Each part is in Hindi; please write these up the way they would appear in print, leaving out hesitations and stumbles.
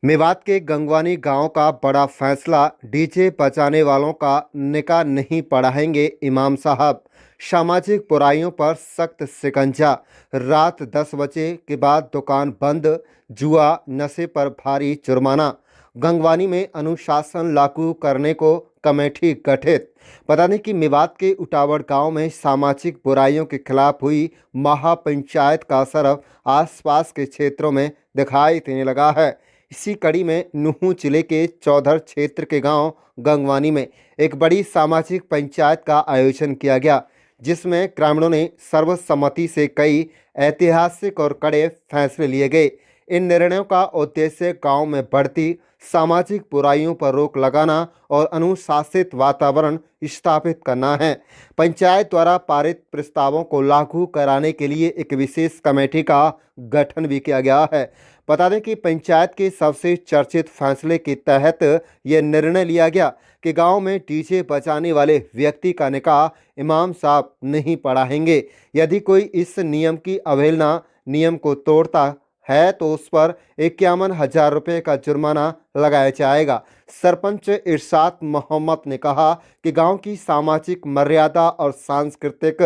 मेवात के गंगवानी गांव का बड़ा फैसला। डीजे बजाने वालों का निकाह नहीं पढ़ाएंगे इमाम साहब। सामाजिक बुराइयों पर सख्त शिकंजा। रात 10 बजे के बाद दुकान बंद। जुआ नशे पर भारी जुर्माना। गंगवानी में अनुशासन लागू करने को कमेटी गठित। बता दें कि मेवात के उटावड़ गांव में सामाजिक बुराइयों के खिलाफ हुई महापंचायत का असर आसपास के क्षेत्रों में दिखाई देने लगा है। इसी कड़ी में नूंह जिले के चौधर क्षेत्र के गांव गंगवानी में एक बड़ी सामाजिक पंचायत का आयोजन किया गया, जिसमें ग्रामीणों ने सर्वसम्मति से कई ऐतिहासिक और कड़े फैसले लिए गए। इन निर्णयों का उद्देश्य गांव में बढ़ती सामाजिक बुराइयों पर रोक लगाना और अनुशासित वातावरण स्थापित करना है। पंचायत द्वारा पारित प्रस्तावों को लागू कराने के लिए एक विशेष कमेटी का गठन भी किया गया है। बता दें कि पंचायत के सबसे चर्चित फैसले के तहत यह निर्णय लिया गया कि गांव में डीजे बजाने वाले व्यक्ति का निकाह इमाम साहब नहीं पढ़ाएंगे। यदि कोई इस नियम की अवहेलना नियम को तोड़ता है तो उस पर 51,000 रुपये का जुर्माना लगाया जाएगा। सरपंच इरशाद मोहम्मद ने कहा कि गांव की सामाजिक मर्यादा और सांस्कृतिक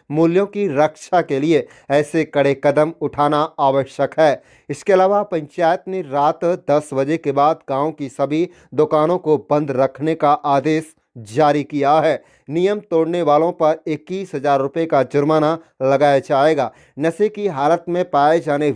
मूल्यों की रक्षा के लिए ऐसे कड़े कदम उठाना आवश्यक है। इसके अलावा पंचायत ने रात 10 बजे के बाद गांव की सभी दुकानों को बंद रखने का आदेश जारी किया है। नियम तोड़ने वालों पर 21,000 रुपये का जुर्माना लगाया जाएगा। नशे की हालत में पाए जाने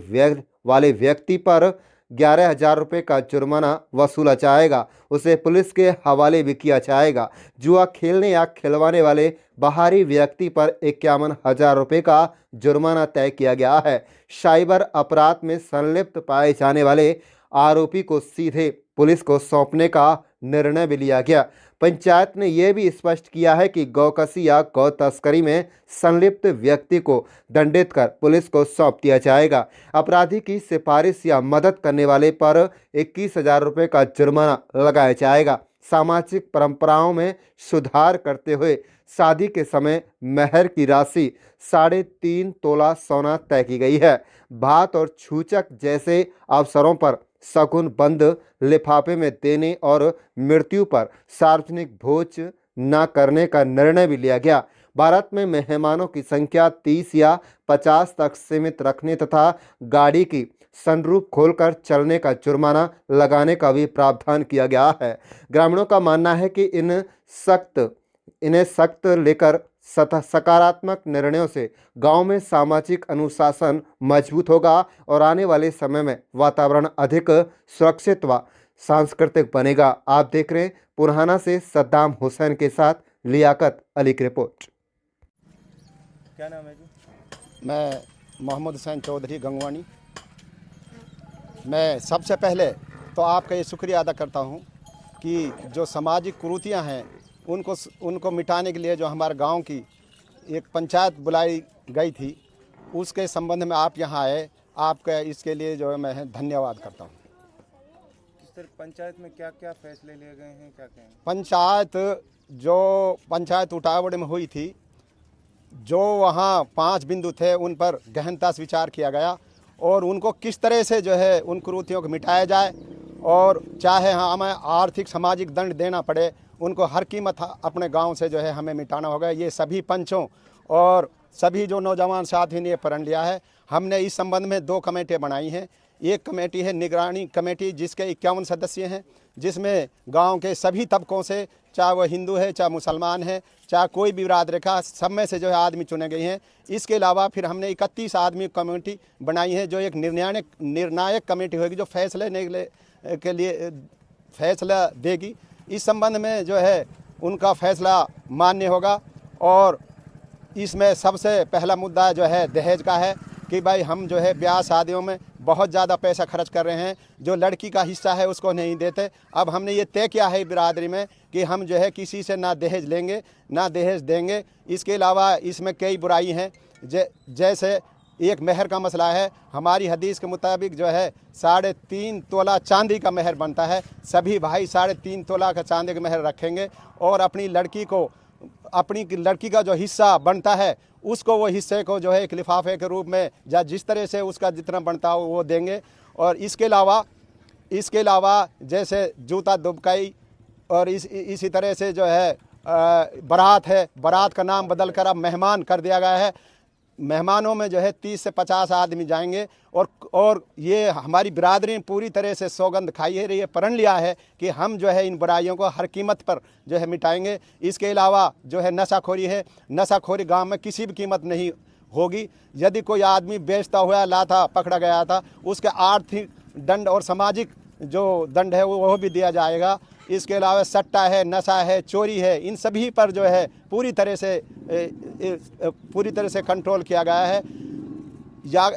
वाले व्यक्ति पर 11,000 रुपये का जुर्माना वसूला जाएगा। उसे पुलिस के हवाले भी किया जाएगा। जुआ खेलने या खिलवाने वाले बाहरी व्यक्ति पर 51,000 रुपये का जुर्माना तय किया गया है। साइबर अपराध में संलिप्त पाए जाने वाले आरोपी को सीधे पुलिस को सौंपने का निर्णय भी लिया गया। पंचायत ने यह भी स्पष्ट किया है कि गौकसी या गौ तस्करी में संलिप्त व्यक्ति को दंडित कर पुलिस को सौंप दिया जाएगा। अपराधी की सिफारिश या मदद करने वाले पर 21,000 रुपये का जुर्माना लगाया जाएगा। सामाजिक परंपराओं में सुधार करते हुए शादी के समय मेहर की राशि 3.5 तोला सोना तय की गई है। भात और छूचक जैसे अवसरों पर शगुन बंद लिफाफे में देने और मृत्यु पर सार्वजनिक भोज न करने का निर्णय भी लिया गया। भारत में मेहमानों की संख्या 30 या 50 तक सीमित रखने तथा गाड़ी की सनरूफ खोलकर चलने का जुर्माना लगाने का भी प्रावधान किया गया है। ग्रामीणों का मानना है कि इन्हें सख्त लेकर सकारात्मक निर्णयों से गांव में सामाजिक अनुशासन मजबूत होगा और आने वाले समय में वातावरण अधिक सुरक्षित व सांस्कृतिक बनेगा। आप देख रहे हैं पुराना से सद्दाम हुसैन के साथ लियाकत अली की रिपोर्ट। क्या नाम है जी? मैं मोहम्मद हुसैन चौधरी गंगवानी। मैं सबसे पहले तो आपका ये शुक्रिया अदा करता हूँ कि जो सामाजिक कुरीतियाँ हैं उनको मिटाने के लिए जो हमारे गांव की एक पंचायत बुलाई गई थी, उसके संबंध में आप यहाँ आए। आपका इसके लिए जो है मैं धन्यवाद करता हूँ। सर, पंचायत में क्या क्या फैसले लिए गए हैं, क्या कहें? पंचायत उटावड़ में हुई थी, जो वहाँ 5 बिंदु थे उन पर गहनता से विचार किया गया और उनको किस तरह से जो है उन कुरीतियों को मिटाया जाए, और चाहे हमें आर्थिक सामाजिक दंड देना पड़े, उनको हर कीमत अपने गांव से जो है हमें मिटाना होगा। ये सभी पंचों और सभी जो नौजवान साथी ने प्रण लिया है। हमने इस संबंध में 2 कमेटियाँ बनाई हैं। एक कमेटी है निगरानी कमेटी, जिसके 51 सदस्य हैं, जिसमें गांव के सभी तबकों से, चाहे वह हिंदू है, चाहे मुसलमान है, चाहे कोई भी बिरादरी का, सब में से जो है आदमी चुने गए हैं। इसके अलावा फिर हमने 31 आदमी कमेटी बनाई है, जो एक निर्णायक कमेटी होगी, जो फैसले के लिए फैसला देगी। इस संबंध में जो है उनका फैसला मान्य होगा। और इसमें सबसे पहला मुद्दा जो है दहेज का है कि भाई हम जो है ब्याह शादियों में बहुत ज़्यादा पैसा खर्च कर रहे हैं, जो लड़की का हिस्सा है उसको नहीं देते। अब हमने ये तय किया है बिरादरी में कि हम जो है किसी से ना दहेज लेंगे ना दहेज देंगे। इसके अलावा इसमें कई बुराई हैं, जैसे एक मेहर का मसला है। हमारी हदीस के मुताबिक जो है 3.5 तोला चांदी का मेहर बनता है। सभी भाई 3.5 तोला का चांदी का मेहर रखेंगे और अपनी लड़की का जो हिस्सा बनता है उसको, वो हिस्से को जो है एक लिफाफे के रूप में या जिस तरह से उसका जितना बनता हो वो देंगे। और इसके अलावा इसके अलावा जैसे जूता दुबकाई और इसी तरह से जो है बारात है, बारात का नाम बदल कर अब मेहमान कर दिया गया है। मेहमानों में जो है 30 से 50 आदमी जाएंगे और ये हमारी बिरादरी ने पूरी तरह से सौगंध खाई है, ये प्रण लिया है कि हम जो है इन बुराइयों को हर कीमत पर जो है मिटाएंगे। इसके अलावा जो है नशाखोरी है, नशाखोरी गांव में किसी भी कीमत नहीं होगी। यदि कोई आदमी बेचता हुआ लाता पकड़ा गया था, उसके आर्थिक दंड और सामाजिक जो दंड है वो भी दिया जाएगा। इसके अलावा सट्टा है, नशा है, चोरी है, इन सभी पर जो है पूरी तरह से कंट्रोल किया गया है। या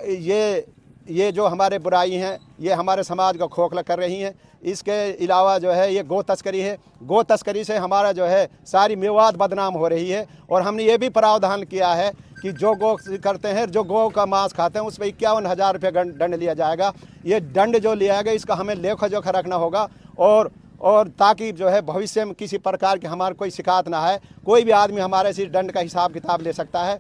ये जो हमारे बुराई हैं ये हमारे समाज को खोखला कर रही हैं। इसके अलावा जो है ये गो तस्करी है, गो तस्करी से हमारा जो है सारी मेवात बदनाम हो रही है। और हमने ये भी प्रावधान किया है कि जो गो करते हैं, जो गौ का मांस खाते हैं, उस पर 51,000 रुपये दंड लिया जाएगा। ये दंड जो लिया गया इसका हमें लेखा जोखा रखना होगा और ताकि जो है भविष्य में किसी प्रकार की हमारे कोई शिकायत ना है। कोई भी आदमी हमारे से दंड का हिसाब किताब ले सकता है।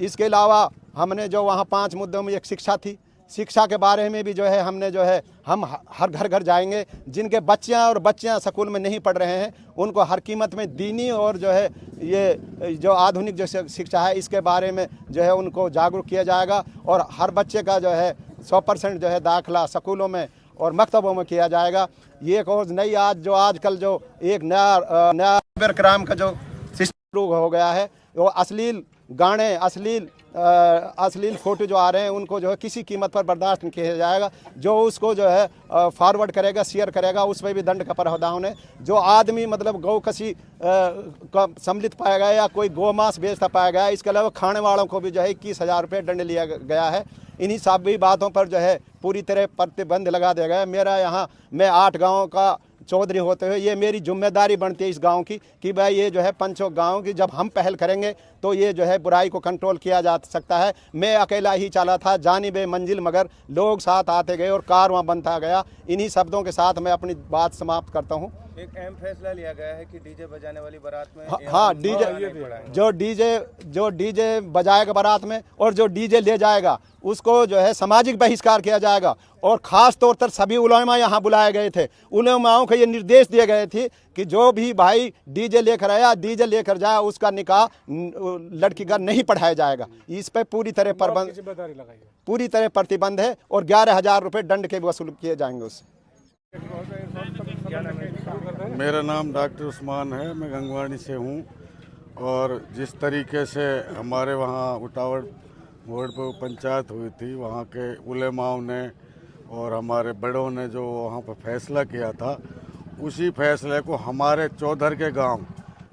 इसके अलावा हमने जो वहाँ 5 मुद्दों में एक शिक्षा थी, शिक्षा के बारे में भी जो है हमने जो है हम हर घर जाएंगे। जिनके बच्चियाँ स्कूल में नहीं पढ़ रहे हैं उनको हर कीमत में दीनी और जो है ये जो आधुनिक जो शिक्षा है इसके बारे में जो है उनको जागरूक किया जाएगा। और हर बच्चे का जो है 100% जो है दाखिला स्कूलों में और मकतबों में किया जाएगा। ये एक और नई आजकल जो एक नया साइबर क्राइम का जो सिस्टम शुरू हो गया है, वो अश्लील गाने, अश्लील फोटो जो आ रहे हैं उनको जो है किसी कीमत पर बर्दाश्त नहीं किया जाएगा। जो उसको जो है फॉरवर्ड करेगा, शेयर करेगा, उस पर भी दंड का प्रावधान है। जो आदमी मतलब गौ कसी का सम्मिलित पाया गया या कोई गौ मांस बेचता पाया गया, इसके अलावा खाने वालों को भी जो है 21,000 रुपये दंड लिया गया है। इन्हीं सभी बातों पर जो है पूरी तरह प्रतिबंध लगा दिया गया है। मैं 8 गाँव का चौधरी होते हुए ये मेरी जिम्मेदारी बनती है इस गांव की कि भाई ये जो है पंचों गांव की जब हम पहल करेंगे तो ये जो है बुराई को कंट्रोल किया जा सकता है। मैं अकेला ही चला था जानिबे मंजिल, मगर लोग साथ आते गए और कारवां बनता गया। इन्हीं शब्दों के साथ मैं अपनी बात समाप्त करता हूँ। एक अहम फैसला लिया गया है कि डीजे बजाने वाली बारात में हाँ जो डीजे बजाएगा बारात में और जो डीजे ले जाएगा उसको जो है सामाजिक बहिष्कार किया जाएगा। और ख़ास तौर पर सभी उलेमा यहाँ बुलाए गए थे। उलेमाओं को ये निर्देश दिए गए थे कि जो भी भाई डीजे लेकर आया, डीजे लेकर जाए, उसका निकाह लड़की का नहीं पढ़ाया जाएगा। इस पर पूरी तरह प्रतिबंध है और 11,000 रुपये दंड के वसूल किए जाएंगे उससे। मेरा नाम डॉक्टर उस्मान है, मैं गंगवानी से हूँ। और जिस तरीके से हमारे वहाँ उटावड़ मोड़ पर पंचायत हुई थी, वहाँ के उलेमाओं ने और हमारे बड़ों ने जो वहाँ पर फैसला किया था, उसी फैसले को हमारे चौधर के गांव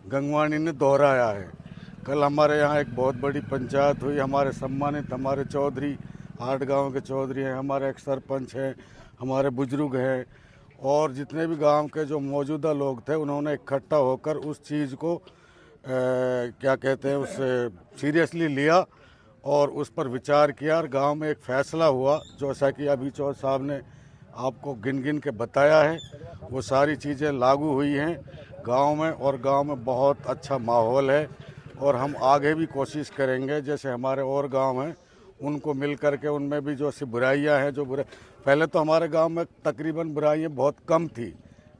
गंगवानी ने दोहराया है। कल हमारे यहाँ एक बहुत बड़ी पंचायत हुई। हमारे सम्मानित हमारे चौधरी 8 गाँव के चौधरी हैं, हमारे एक सरपंच हैं, हमारे बुजुर्ग हैं और जितने भी गांव के जो मौजूदा लोग थे उन्होंने इकट्ठा होकर उस चीज़ को क्या कहते हैं उससे सीरियसली लिया और उस पर विचार किया और गांव में एक फ़ैसला हुआ। जैसा कि अभी चौधरी साहब ने आपको गिन गिन के बताया है, वो सारी चीज़ें लागू हुई हैं गांव में और गांव में बहुत अच्छा माहौल है। और हम आगे भी कोशिश करेंगे, जैसे हमारे और गांव हैं उनको मिल कर के उनमें भी जो सी बुराइयाँ हैं, पहले तो हमारे गांव में तकरीबन बुराइयाँ बहुत कम थी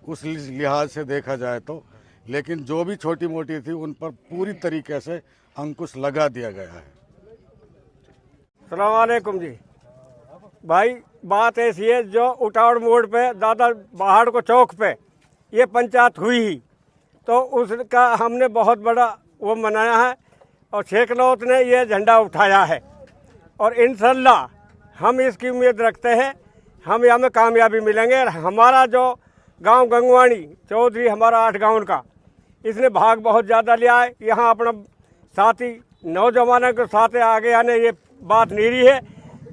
उस लिहाज से देखा जाए तो, लेकिन जो भी छोटी मोटी थी उन पर पूरी तरीके से अंकुश लगा दिया गया है। अस्सलाम वालेकुम जी भाई, बात ऐसी है, जो उटावड़ मोड़ पे दादा पहाड़ को चौक पे ये पंचायत हुई ही तो उसका हमने बहुत बड़ा वो मनाया है और शेख लौत ने ये झंडा उठाया है और इंशाल्लाह हम इसकी उम्मीद रखते हैं हम यहाँ में कामयाबी मिलेंगे। और हमारा जो गांव गंगवानी चौधरी हमारा 8 गाँव का, इसने भाग बहुत ज़्यादा लिया है। यहाँ अपना साथी नौजवानों के साथ आगे आने ये बात नहीं रही है।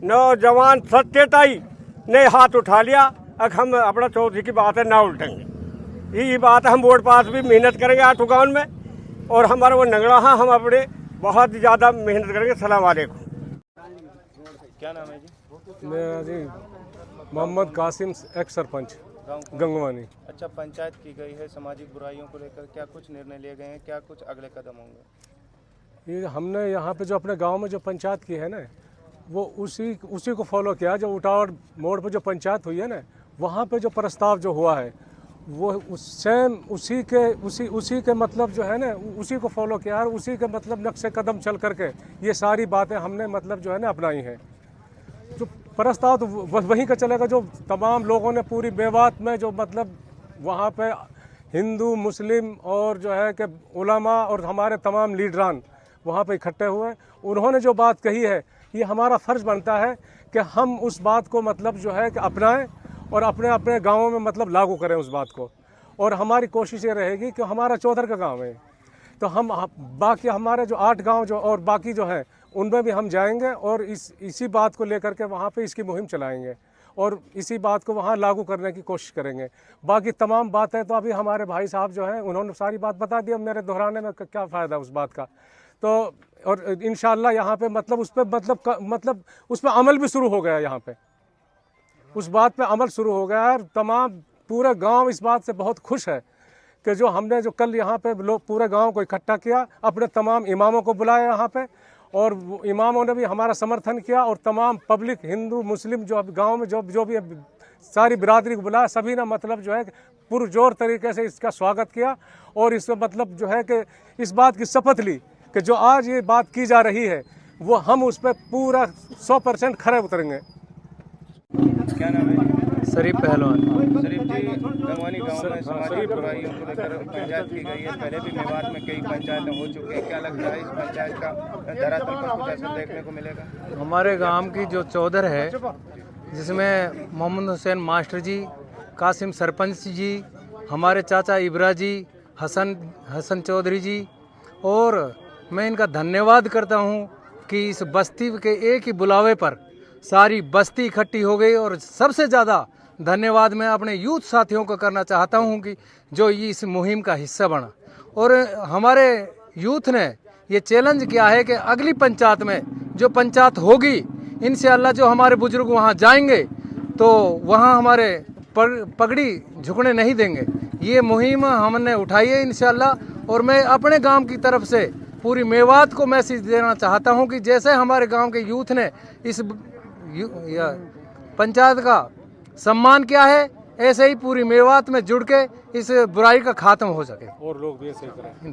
नौजवान सत्यताई ने हाथ उठा लिया। अब हम अपना चौधरी की बात है ना उल्टेंगे, यही बात है। हम वोट पास भी मेहनत करेंगे 8 गाँव में और हमारा वो नंगड़ा है, हम अपने बहुत ज़्यादा मेहनत करेंगे। सलाम वालेकुम। क्या नाम है जी? मेरा जी मोहम्मद कासिम, एक्स सरपंच गंगवानी। अच्छा, पंचायत की गई है, सामाजिक बुराइयों को लेकर क्या कुछ निर्णय लिए गए हैं, क्या कुछ अगले कदम होंगे? ये हमने यहाँ पे जो अपने गांव में जो पंचायत की है ना, वो उसी को फॉलो किया। जो उटावड़ मोड़ पर जो पंचायत हुई है ना, वहाँ पे जो प्रस्ताव जो हुआ है वो उसी के मतलब जो है ना उसी को फॉलो किया और उसी के मतलब नक्शे कदम चल करके ये सारी बातें हमने मतलब जो है ना अपनाई हैं। जो प्रस्ताव तो वहीं का चलेगा जो तमाम लोगों ने पूरी मेवात में जो मतलब वहाँ पे हिंदू मुस्लिम और जो है कि उलमा और हमारे तमाम लीडरान वहाँ पे इकट्ठे हुए, उन्होंने जो बात कही है ये हमारा फ़र्ज़ बनता है कि हम उस बात को मतलब जो है कि अपनाएं और अपने अपने गाँवों में मतलब लागू करें उस बात को। और हमारी कोशिश ये रहेगी कि हमारा चौधर का गाँव है तो हम बाकी हमारे जो 8 गांव जो और बाकी जो हैं उनमें भी हम जाएंगे और इसी बात को लेकर के वहाँ पे इसकी मुहिम चलाएंगे और इसी बात को वहाँ लागू करने की कोशिश करेंगे। बाकी तमाम बातें तो अभी हमारे भाई साहब जो हैं उन्होंने सारी बात बता दी, अब मेरे दोहराने में क्या फ़ायदा उस बात का। तो और इंशाल्लाह यहाँ पे मतलब उस पर मतलब उस पर अमल भी शुरू हो गया, यहाँ पे उस बात पे अमल शुरू हो गया है। तमाम पूरा गांव इस बात से बहुत खुश है कि जो हमने जो कल यहाँ पे लोग पूरे गांव को इकट्ठा किया, अपने तमाम इमामों को बुलाया यहाँ पे और इमामों ने भी हमारा समर्थन किया और तमाम पब्लिक हिंदू मुस्लिम जो अब गाँव में जो भी सारी बिरादरी को बुलाया, सभी ने मतलब जो है पुरजोर तरीके से इसका स्वागत किया और इसमें मतलब जो है कि इस बात की शपथ ली कि जो आज ये बात की जा रही है वो हम उस पर पूरा 100% खरे उतरेंगे। क्या नाम है? शरीफ पहलवान। शरीफ जी, गंगवानी गांव में सामाजिक बुराइयों को लेकर पंचायत की गई है, पहले भी मेवात में कई पंचायतें हो चुकी हैं, क्या लगता है इस पंचायत का धरातल पर कुछ ऐसा देखने को मिलेगा? हमारे गांव की जो चौधर है जिसमें मोहम्मद हुसैन मास्टर जी, कासिम सरपंच जी, हमारे चाचा इब्रा जी, हसन चौधरी जी, और मैं इनका धन्यवाद करता हूं कि इस बस्ती के एक ही बुलावे पर सारी बस्ती इकट्ठी हो गई। और सबसे ज़्यादा धन्यवाद मैं अपने यूथ साथियों को करना चाहता हूं कि जो इस मुहिम का हिस्सा बना। और हमारे यूथ ने ये चैलेंज किया है कि अगली पंचायत में जो पंचायत होगी इंशाअल्लाह जो हमारे बुजुर्ग वहाँ जाएंगे तो वहाँ हमारे पगड़ी झुकने नहीं देंगे। ये मुहिम हमने उठाई है इंशाअल्लाह। और मैं अपने गांव की तरफ से पूरी मेवात को मैसेज देना चाहता हूं कि जैसे हमारे गांव के यूथ ने इस पंचायत का सम्मान किया है ऐसे ही पूरी मेवात में जुड़ के इस बुराई का खात्मा हो सके और लोग भी ऐसे ही करें।